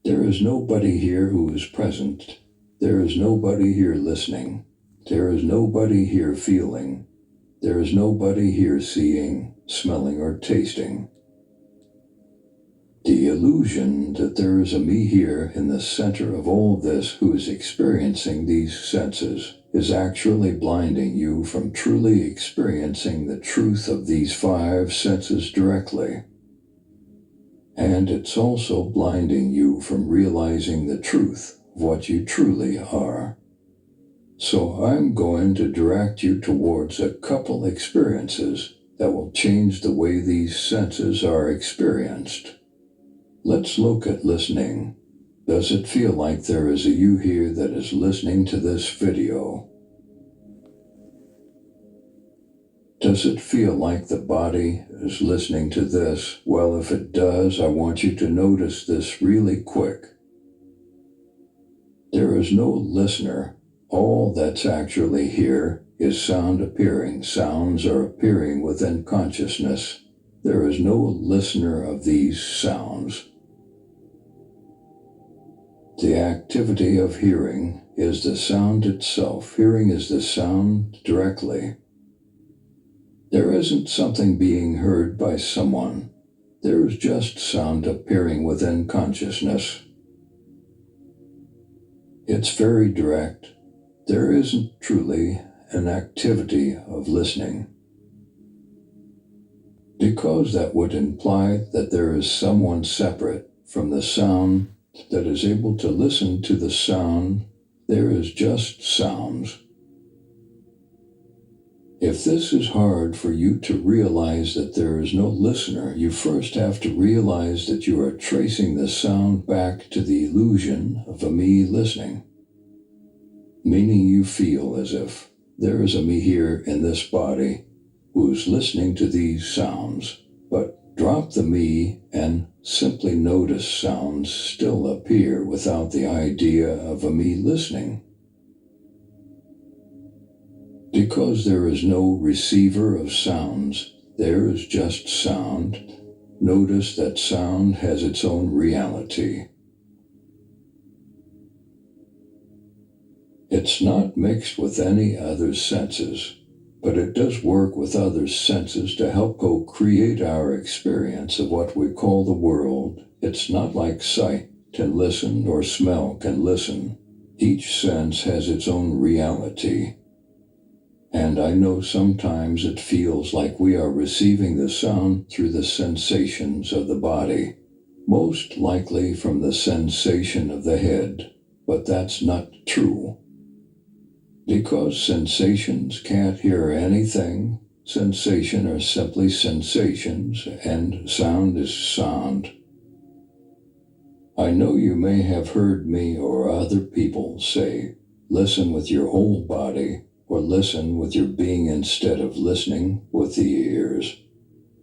There is nobody here who is present. There is nobody here listening. There is nobody here feeling. There is nobody here seeing, smelling, or tasting. The illusion that there is a me here in the center of all this who is experiencing these senses is actually blinding you from truly experiencing the truth of these five senses directly. And it's also blinding you from realizing the truth of what you truly are. So I'm going to direct you towards a couple experiences that will change the way these senses are experienced. Let's look at listening. Does it feel like there is a you here that is listening to this video? Does it feel like the body is listening to this? Well, if it does, I want you to notice this really quick. There is no listener. All that's actually here is sound appearing. Sounds are appearing within consciousness. There is no listener of these sounds. The activity of hearing is the sound itself. Hearing is the sound directly. There isn't something being heard by someone. There is just sound appearing within consciousness. It's very direct. There isn't truly an activity of listening, because that would imply that there is someone separate from the sound that is able to listen to the sound. There is just sounds. If this is hard for you to realize that there is no listener, you first have to realize that you are tracing the sound back to the illusion of a me listening. Meaning you feel as if there is a me here in this body who's listening to these sounds, but drop the me and simply notice sounds still appear without the idea of a me listening. Because there is no receiver of sounds, there is just sound. Notice that sound has its own reality. It's not mixed with any other senses, but it does work with other senses to help co-create our experience of what we call the world. It's not like sight can listen or smell can listen. Each sense has its own reality. And I know sometimes it feels like we are receiving the sound through the sensations of the body, most likely from the sensation of the head, but that's not true. Because sensations can't hear anything, sensation are simply sensations, and sound is sound. I know you may have heard me or other people say, listen with your whole body, or listen with your being instead of listening with the ears.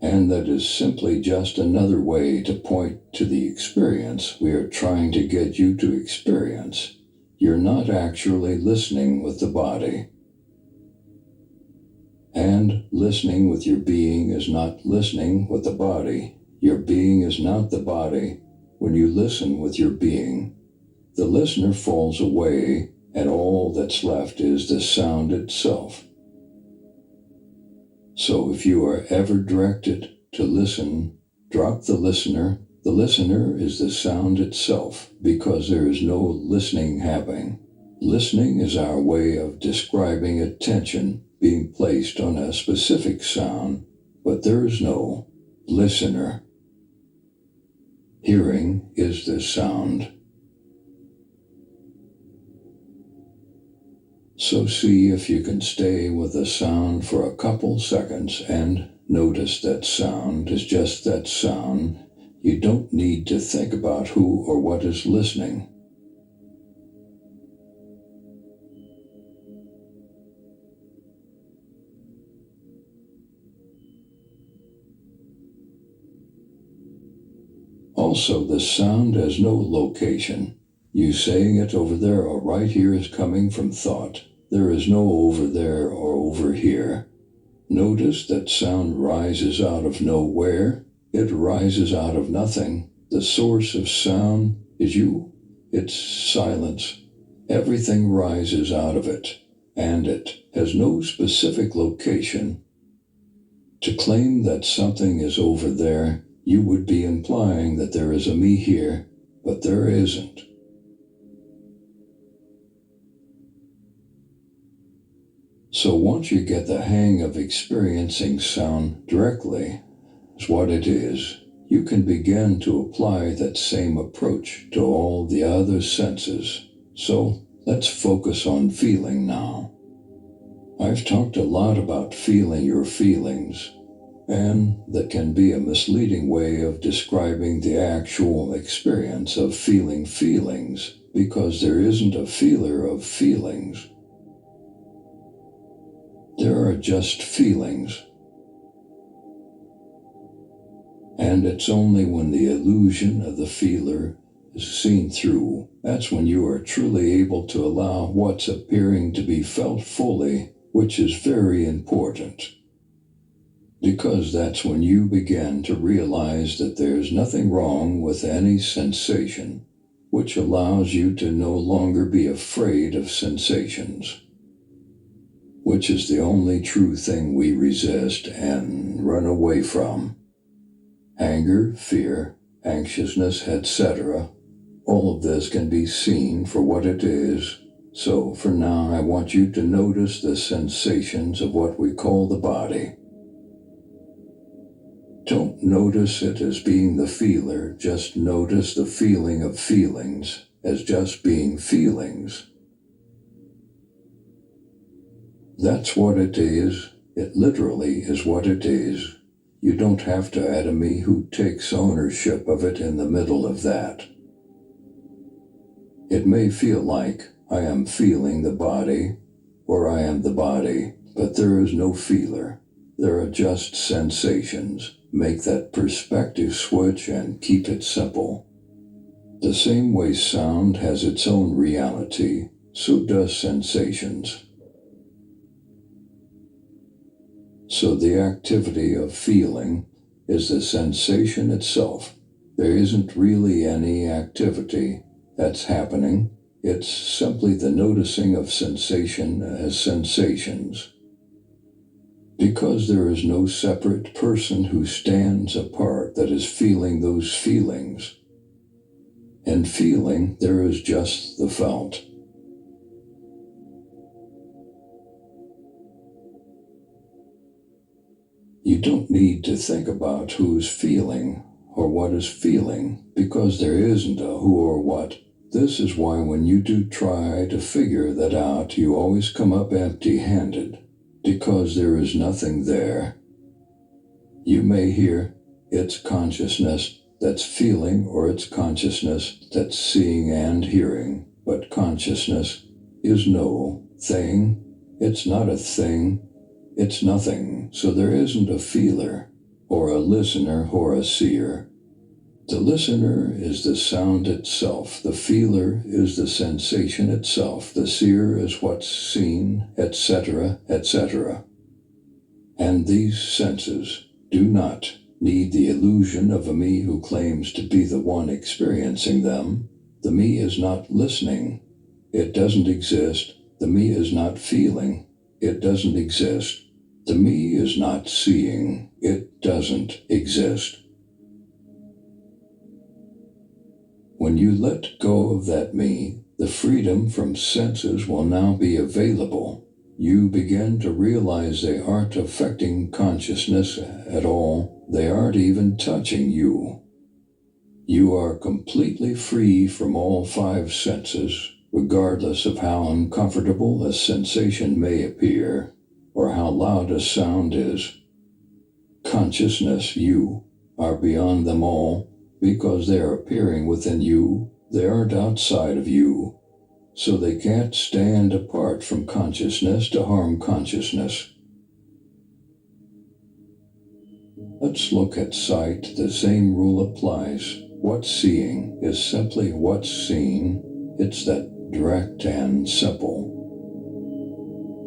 And that is simply just another way to point to the experience we are trying to get you to experience. You're not actually listening with the body. And listening with your being is not listening with the body. Your being is not the body. When you listen with your being, the listener falls away, and all that's left is the sound itself. So if you are ever directed to listen, drop the listener. The listener is the sound itself, because there is no listening happening. Listening is our way of describing attention being placed on a specific sound, but there is no listener. Hearing is the sound. So see if you can stay with the sound for a couple seconds and notice that sound is just that sound. You don't need to think about who or what is listening. Also, the sound has no location. You saying it over there or right here is coming from thought. There is no over there or over here. Notice that sound rises out of nowhere. It rises out of nothing. The source of sound is you. It's silence. Everything rises out of it, and it has no specific location. To claim that something is over there, you would be implying that there is a me here, but there isn't. So once you get the hang of experiencing sound directly as what it is, you can begin to apply that same approach to all the other senses. So let's focus on feeling now. I've talked a lot about feeling your feelings, and that can be a misleading way of describing the actual experience of feeling feelings, because there isn't a feeler of feelings. There are just feelings. And it's only when the illusion of the feeler is seen through, that's when you are truly able to allow what's appearing to be felt fully, which is very important. Because that's when you begin to realize that there's nothing wrong with any sensation, which allows you to no longer be afraid of sensations, which is the only true thing we resist and run away from. Anger, fear, anxiousness, etc. All of this can be seen for what it is. So for now, I want you to notice the sensations of what we call the body. Don't notice it as being the feeler, just notice the feeling of feelings as just being feelings. That's what it is. It literally is what it is. You don't have to add a me who takes ownership of it in the middle of that. It may feel like I am feeling the body, or I am the body, but there is no feeler. There are just sensations. Make that perspective switch and keep it simple. The same way sound has its own reality, so does sensations. So the activity of feeling is the sensation itself. There isn't really any activity that's happening. It's simply the noticing of sensation as sensations. Because there is no separate person who stands apart that is feeling those feelings. In feeling, there is just the felt. You don't need to think about who's feeling or what is feeling, because there isn't a who or what. This is why when you do try to figure that out, you always come up empty-handed, because there is nothing there. You may hear, it's consciousness that's feeling, or it's consciousness that's seeing and hearing, but consciousness is no thing. It's not a thing. It's nothing, so there isn't a feeler, or a listener, or a seer. The listener is the sound itself, the feeler is the sensation itself, the seer is what's seen, etc., etc. And these senses do not need the illusion of a me who claims to be the one experiencing them. The me is not listening. It doesn't exist. The me is not feeling. It doesn't exist. The me is not seeing. It doesn't exist. When you let go of that me, the freedom from senses will now be available. You begin to realize they aren't affecting consciousness at all. They aren't even touching you. You are completely free from all five senses, regardless of how uncomfortable a sensation may appear, or how loud a sound is. Consciousness, you, are beyond them all, because they are appearing within you. They aren't outside of you, so they can't stand apart from consciousness to harm consciousness. Let's look at sight. The same rule applies. What's seeing is simply what's seen. It's that direct and simple.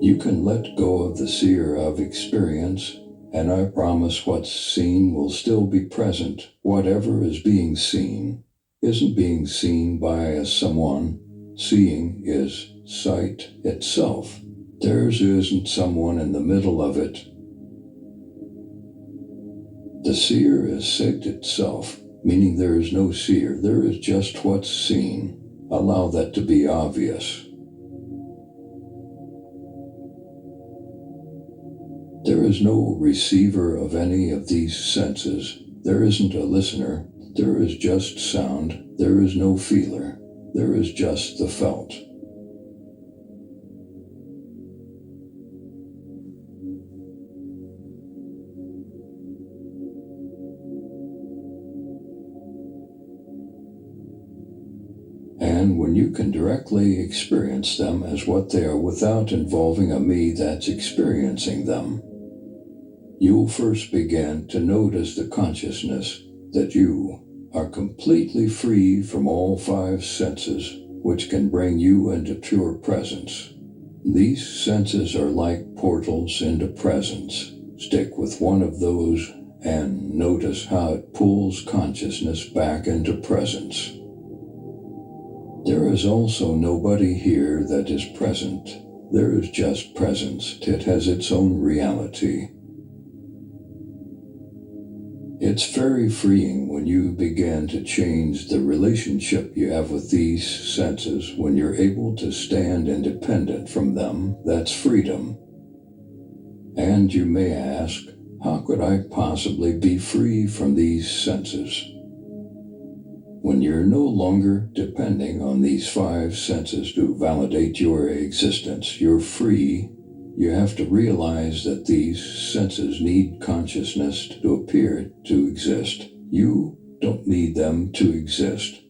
You can let go of the seer of experience, and I promise what's seen will still be present, whatever is being seen. isn't being seen by someone. Seeing is sight itself. Theirs isn't someone in the middle of it. The seer is sight itself, meaning there is no seer, there is just what's seen. Allow that to be obvious. There is no receiver of any of these senses. There isn't a listener. There is just sound. There is no feeler. There is just the felt. And when you can directly experience them as what they are without involving a me that's experiencing them, you'll first begin to notice the consciousness that you are completely free from all five senses, which can bring you into pure presence. These senses are like portals into presence. Stick with one of those and notice how it pulls consciousness back into presence. There is also nobody here that is present. There is just presence. It has its own reality. It's very freeing when you begin to change the relationship you have with these senses. When you're able to stand independent from them, that's freedom. And you may ask, how could I possibly be free from these senses? When you're no longer depending on these five senses to validate your existence, you're free. You have to realize that these senses need consciousness to appear to exist. You don't need them to exist.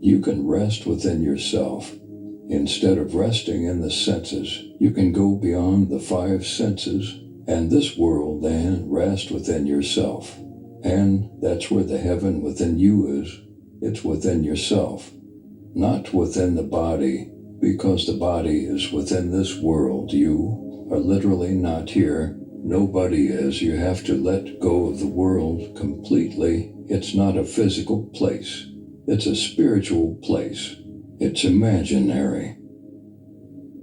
You can rest within yourself. Instead of resting in the senses, you can go beyond the five senses and this world and rest within yourself. And that's where the heaven within you is. It's within yourself, not within the body, because the body is within this world. You are literally not here. Nobody is. You have to let go of the world completely. It's not a physical place. It's a spiritual place. It's imaginary.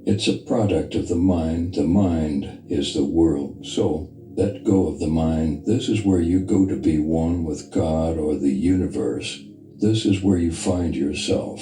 It's a product of the mind. The mind is the world. So let go of the mind. This is where you go to be one with God or the universe. This is where you find yourself.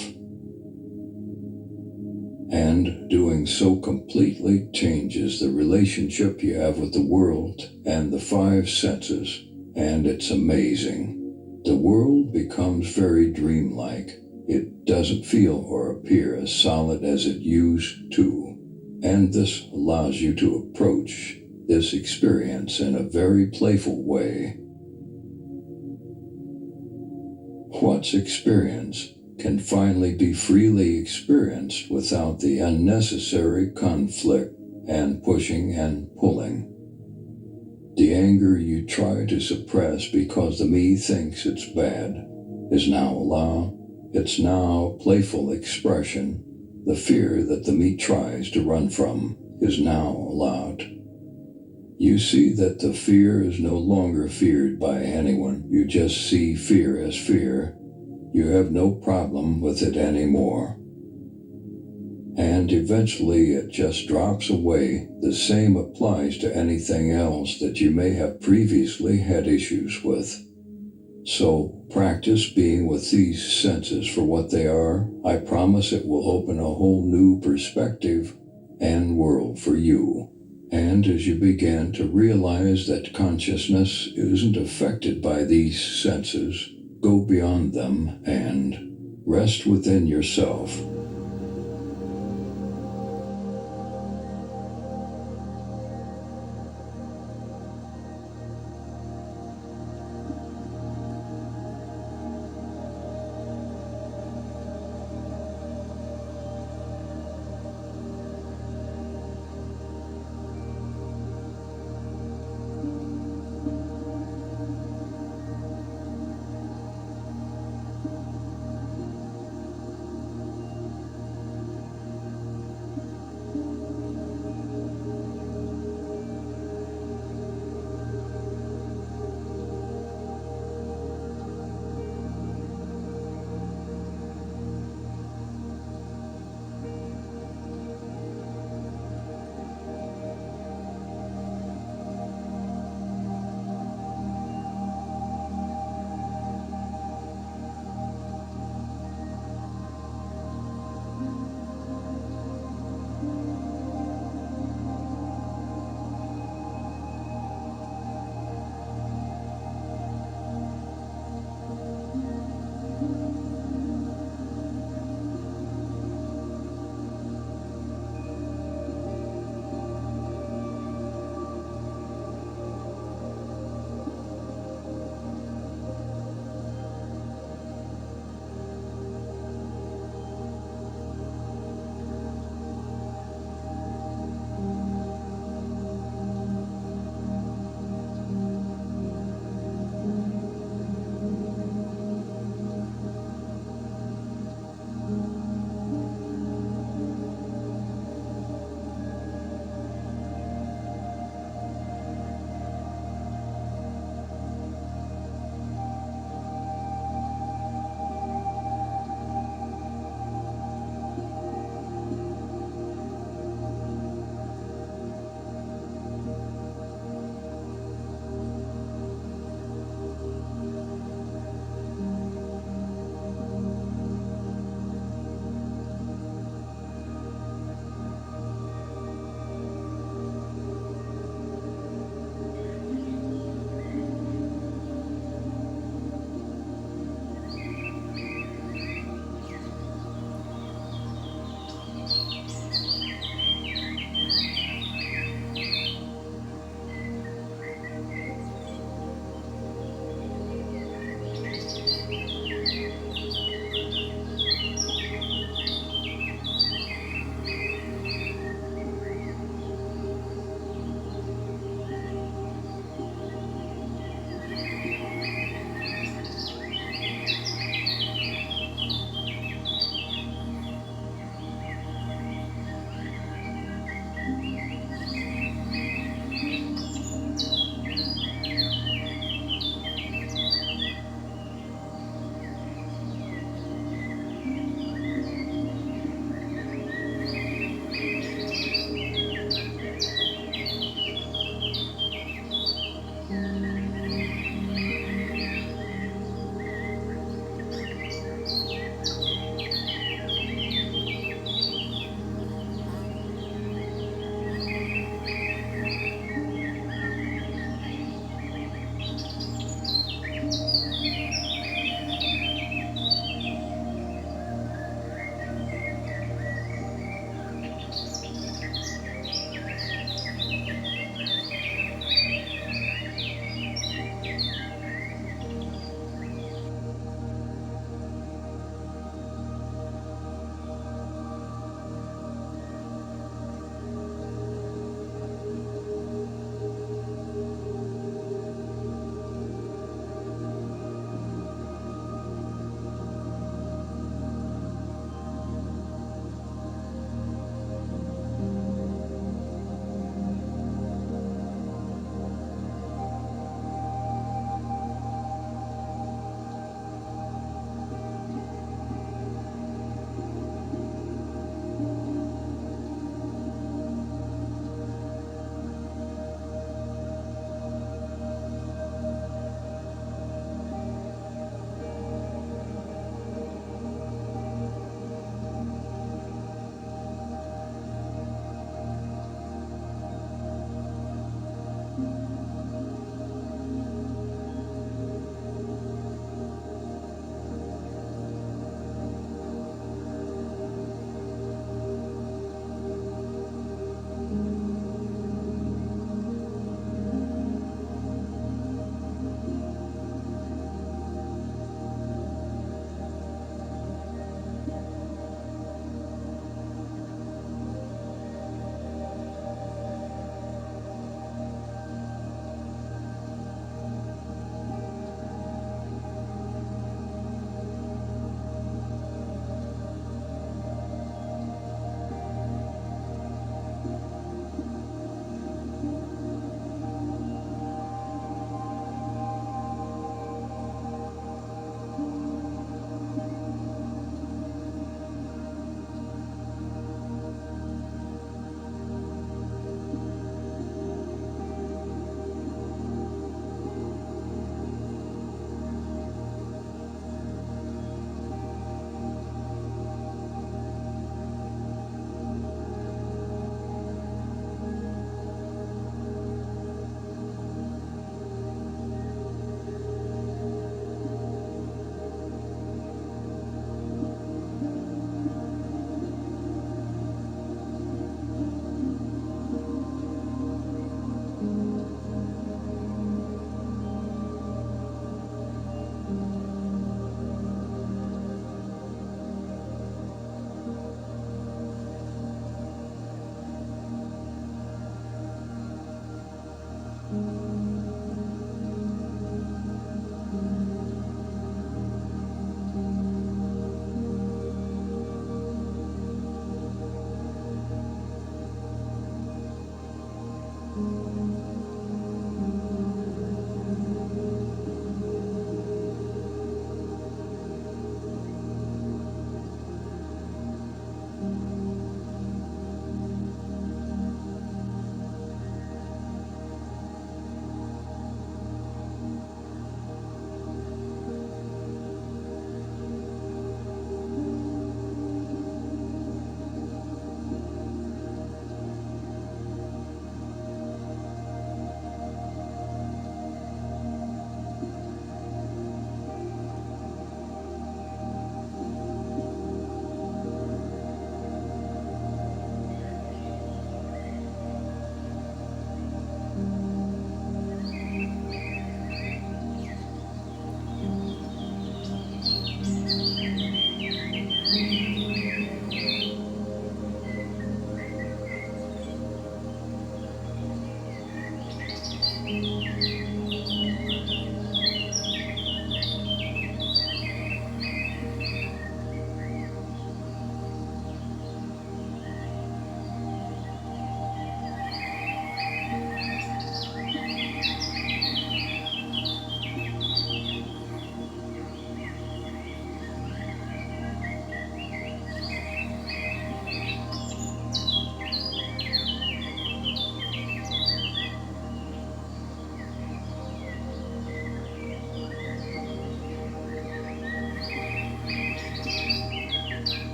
And doing so completely changes the relationship you have with the world and the five senses. And it's amazing. The world becomes very dreamlike. It doesn't feel or appear as solid as it used to. And this allows you to approach this experience in a very playful way. What's experienced can finally be freely experienced without the unnecessary conflict and pushing and pulling. The anger you try to suppress because the me thinks it's bad is now allowed. It's now playful expression. The fear that the me tries to run from is now allowed. You see that the fear is no longer feared by anyone. You just see fear as fear. You have no problem with it anymore. And eventually it just drops away. The same applies to anything else that you may have previously had issues with. So practice being with these senses for what they are. I promise it will open a whole new perspective and world for you. And as you begin to realize that consciousness isn't affected by these senses, go beyond them and rest within yourself.